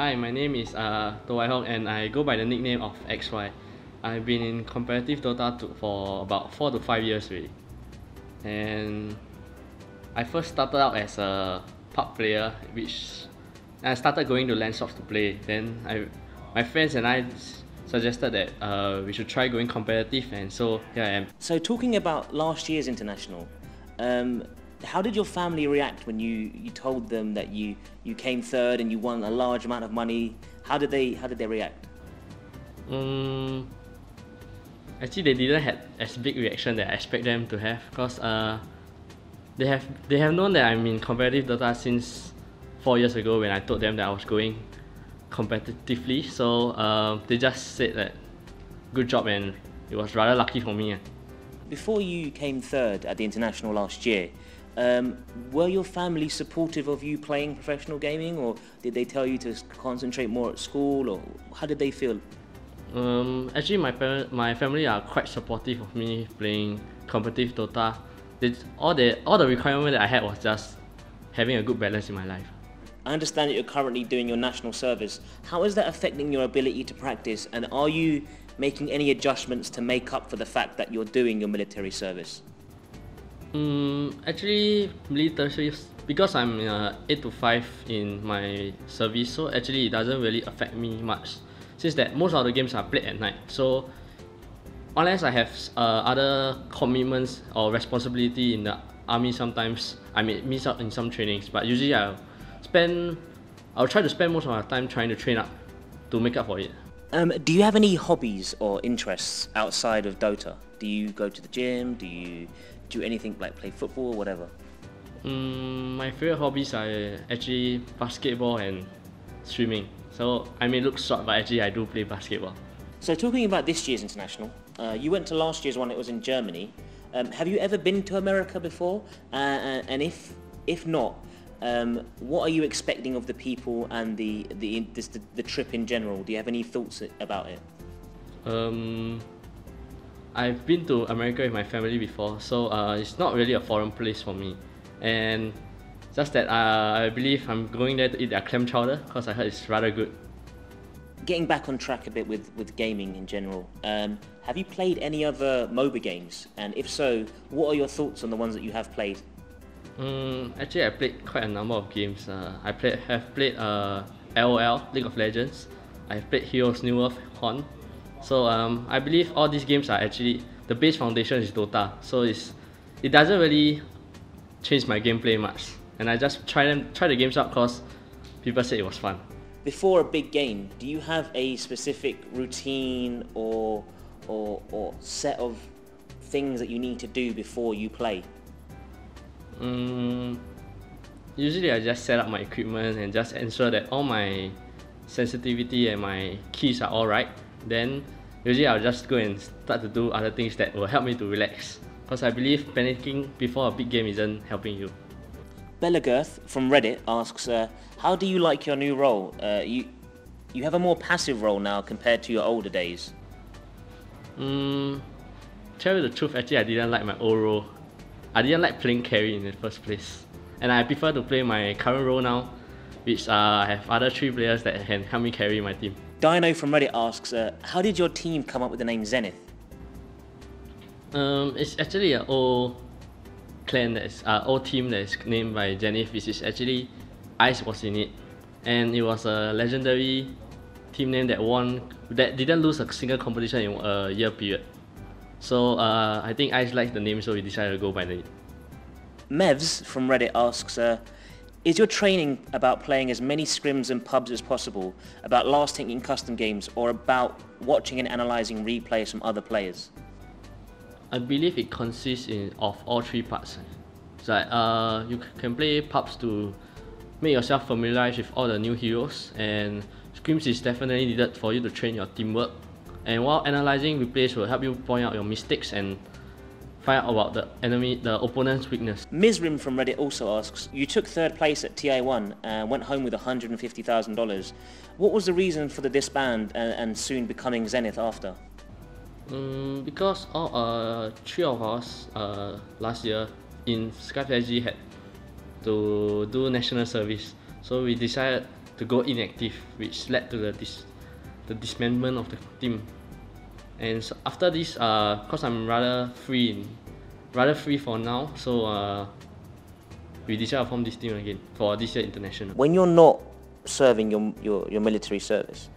Hi, my name is Wai Hong and I go by the nickname of XY. I've been in competitive Dota for about 4 to 5 years already. And I first started out as a pub player, which I started going to LAN shops to play. Then my friends and I suggested that we should try going competitive, and so here I am. So talking about last year's international, how did your family react when you told them that you came third and you won a large amount of money? How did they react? Actually, they didn't have as big reaction that I expect them to have, because they have known that I'm in competitive Dota since 4 years ago when I told them that I was going competitively. So they just said that good job, and it was rather lucky for me. Before you came third at the international last year, were your family supportive of you playing professional gaming, or did they tell you to concentrate more at school, or how did they feel? Actually, my family are quite supportive of me playing competitive Dota. All the requirement that I had was just having a good balance in my life. I understand that you're currently doing your national service. How is that affecting your ability to practice, and are you making any adjustments to make up for the fact that you're doing your military service? Actually, military, because I'm 8 to 5 in my service, so actually it doesn't really affect me much, since that most of the games are played at night. So unless I have other commitments or responsibility in the army, sometimes I may miss out in some trainings, but usually I'll try to spend most of my time trying to train up to make up for it. Do you have any hobbies or interests outside of Dota? Do you go to the gym? Do you do anything like play football or whatever? My favorite hobbies are actually basketball and swimming. So I may look short, but actually I do play basketball. So talking about this year's international, you went to last year's one. It was in Germany. Have you ever been to America before? And if not, what are you expecting of the people and the trip in general? Do you have any thoughts about it? I've been to America with my family before, so it's not really a foreign place for me. And just that I believe I'm going there to eat their clam chowder, because I heard it's rather good. Getting back on track a bit with gaming in general, have you played any other MOBA games? And if so, what are your thoughts on the ones that you have played? Actually, I played quite a number of games. I have played LOL, League of Legends. I've played Heroes New Earth, Hon. So I believe all these games are actually, the base foundation is Dota. So it doesn't really change my gameplay much. And I just try the games out because people said it was fun. Before a big game, do you have a specific routine or set of things that you need to do before you play? Usually I just set up my equipment and just ensure that all my sensitivity and my keys are alright. Then usually I'll just go and start to do other things that will help me to relax, because I believe panicking before a big game isn't helping you. Belagirth from Reddit asks, how do you like your new role? You have a more passive role now compared to your older days. Tell you the truth, actually I didn't like my old role. I didn't like playing carry in the first place. And I prefer to play my current role now, which I have other 3 players that can help me carry my team. Dino from Reddit asks, how did your team come up with the name Zenith? It's actually an old clan old team that is named by Zenith, which is actually Ice was in it, and it was a legendary team name that didn't lose a single competition in a year period. So I think Ice liked the name, so we decided to go by it. Mevs from Reddit asks, is your training about playing as many scrims and pubs as possible, about last hitting custom games, or about watching and analysing replays from other players? I believe it consists of all 3 parts. So you can play pubs to make yourself familiarized with all the new heroes, and scrims is definitely needed for you to train your teamwork. And while analysing replays will help you point out your mistakes and find out about the opponent's weakness. Mizrim from Reddit also asks, you took 3rd place at TI1 and went home with $150,000. What was the reason for the disband and soon becoming Zenith after? Because all 3 of us last year in SkyFlash had to do national service, so we decided to go inactive, which led to the disbandment of the team. And so after this, cause I'm rather free for now, so we decided to form this team again for this year international. When you're not serving your military service,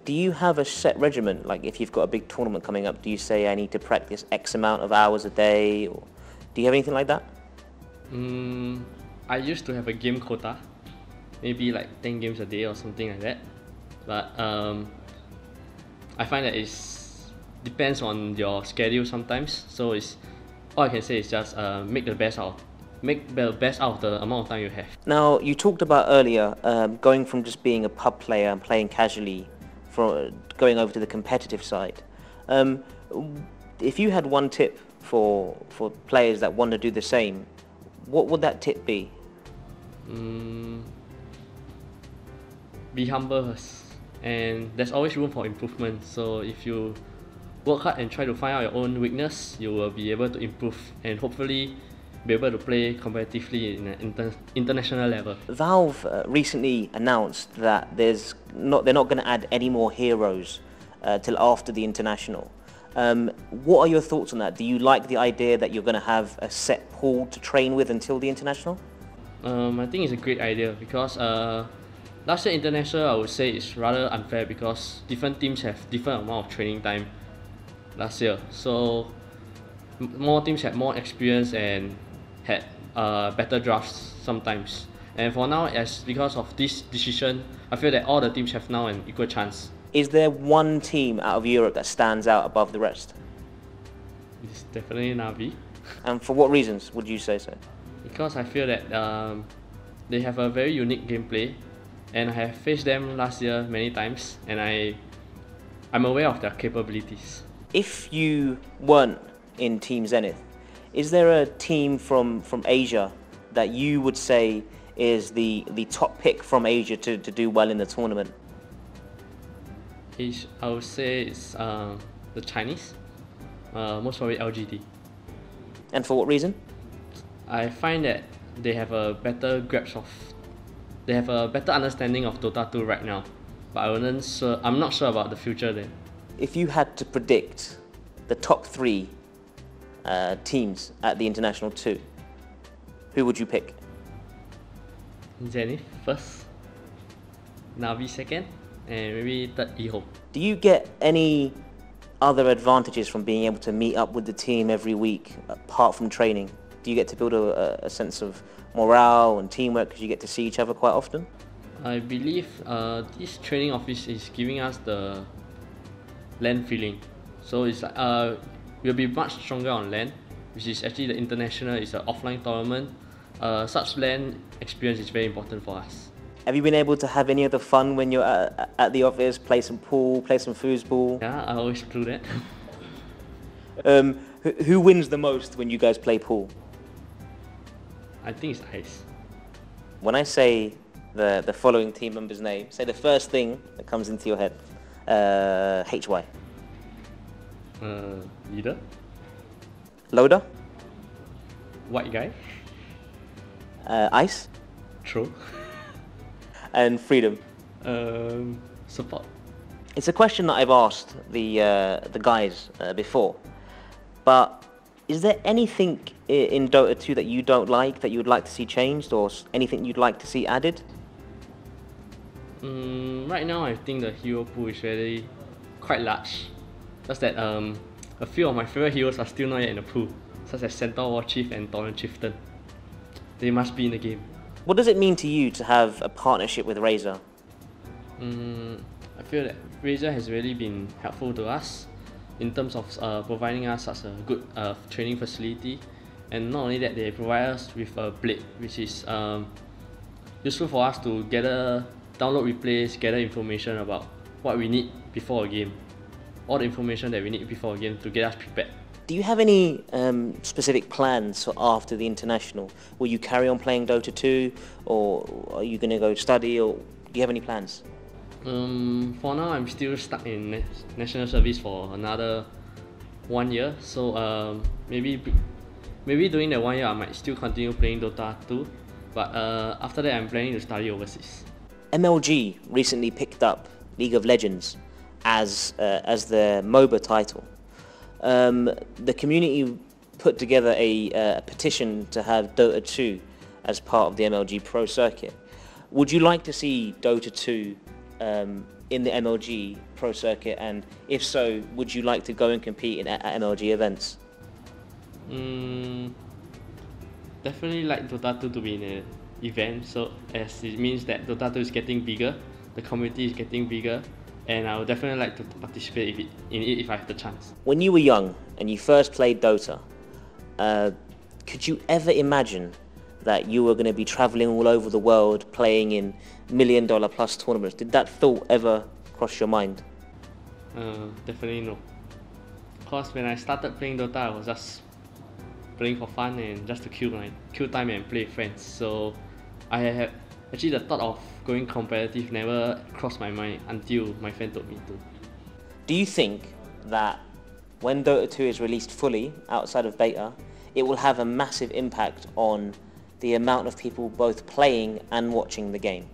do you have a set regimen? Like if you've got a big tournament coming up, do you say I need to practice X amount of hours a day, or do you have anything like that? I used to have a game quota, maybe like 10 games a day or something like that. But I find that it depends on your schedule sometimes. So all I can say is just make the best out of the amount of time you have. Now, you talked about earlier going from just being a pub player and playing casually, going over to the competitive side. If you had one tip for players that want to do the same, what would that tip be? Be humble first, and there's always room for improvement. So if you work hard and try to find out your own weakness, you will be able to improve and hopefully be able to play competitively in an international level. Valve recently announced that they're not going to add any more heroes till after the international. What are your thoughts on that? Do you like the idea that you're going to have a set pool to train with until the international? I think it's a great idea because last year international, I would say it's rather unfair because different teams have different amount of training time last year. So more teams had more experience and had better drafts sometimes. And for now, because of this decision, I feel that all the teams have now an equal chance. Is there one team out of Europe that stands out above the rest? It's definitely Navi. And for what reasons would you say so? Because I feel that they have a very unique gameplay, and I have faced them last year many times, and I'm aware of their capabilities. If you weren't in Team Zenith, is there a team from Asia that you would say is the top pick from Asia to do well in the tournament? I would say it's the Chinese, most probably LGD. And for what reason? I find that they have a better understanding of Dota 2 right now, but I'm not sure about the future then. If you had to predict the top 3 teams at the International 2, who would you pick? Zenith first, Navi second, and maybe third Wai Hong. Do you get any other advantages from being able to meet up with the team every week, apart from training? Do you get to build a sense of morale and teamwork because you get to see each other quite often? I believe this training office is giving us the LAN feeling. So it's like we'll be much stronger on LAN, which is actually the international. It's an offline tournament. Such LAN experience is very important for us. Have you been able to have any other fun when you're at the office? Play some pool, play some foosball? Yeah, I always do that. Who wins the most when you guys play pool? I think it's Ice. When I say the following team member's name, say the first thing that comes into your head. HY. Leader. Loader. White guy. Ice. True. And Freedom. Support. It's a question that I've asked the guys before, but is there anything in Dota 2 that you don't like, that you would like to see changed, or anything you'd like to see added? Right now, I think the hero pool is really quite large. Just that a few of my favorite heroes are still not yet in the pool, such as Centaur War Chief and Torrent Chieftain. They must be in the game. What does it mean to you to have a partnership with Razer? I feel that Razer has really been helpful to us in terms of providing us such a good training facility, and not only that, they provide us with a blade, which is useful for us to download replays, gather information about what we need before a game, all the information that we need before a game to get us prepared. Do you have any specific plans for after the international? Will you carry on playing Dota 2, or are you going to go study, or do you have any plans? For now, I'm still stuck in national service for another 1 year, so maybe during that 1 year I might still continue playing Dota 2, but after that I'm planning to study overseas. MLG recently picked up League of Legends as the MOBA title. The community put together a petition to have Dota 2 as part of the MLG Pro circuit. Would you like to see Dota 2 in the MLG Pro circuit, and if so, would you like to go and compete at MLG events? Definitely like Dota 2 to be in an event, so as it means that Dota 2 is getting bigger, the community is getting bigger, and I would definitely like to participate in it if I have the chance. When you were young and you first played Dota, could you ever imagine that you were going to be traveling all over the world playing in $1 million plus tournaments? Did that thought ever cross your mind? Definitely no. Because when I started playing Dota, I was just playing for fun and just to kill time and play with friends. So I have actually the thought of going competitive never crossed my mind until my friend told me to. Do you think that when Dota 2 is released fully outside of beta, it will have a massive impact on the amount of people both playing and watching the game?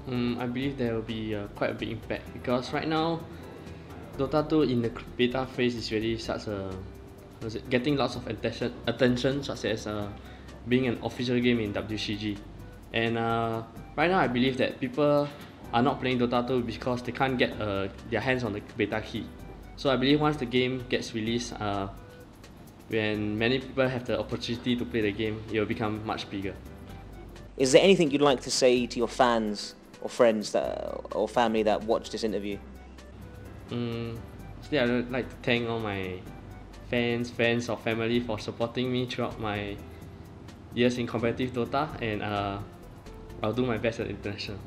I believe there will be quite a big impact, because right now Dota 2 in the beta phase is really such a getting lots of attention, such as being an official game in WCG. And right now I believe that people are not playing Dota 2 because they can't get their hands on the beta key. So I believe once the game gets released, when many people have the opportunity to play the game, it will become much bigger. Is there anything you'd like to say to your fans or friends or family that watch this interview? Still, I would like to thank all my fans, friends or family for supporting me throughout my years in competitive Dota, and I'll do my best at international.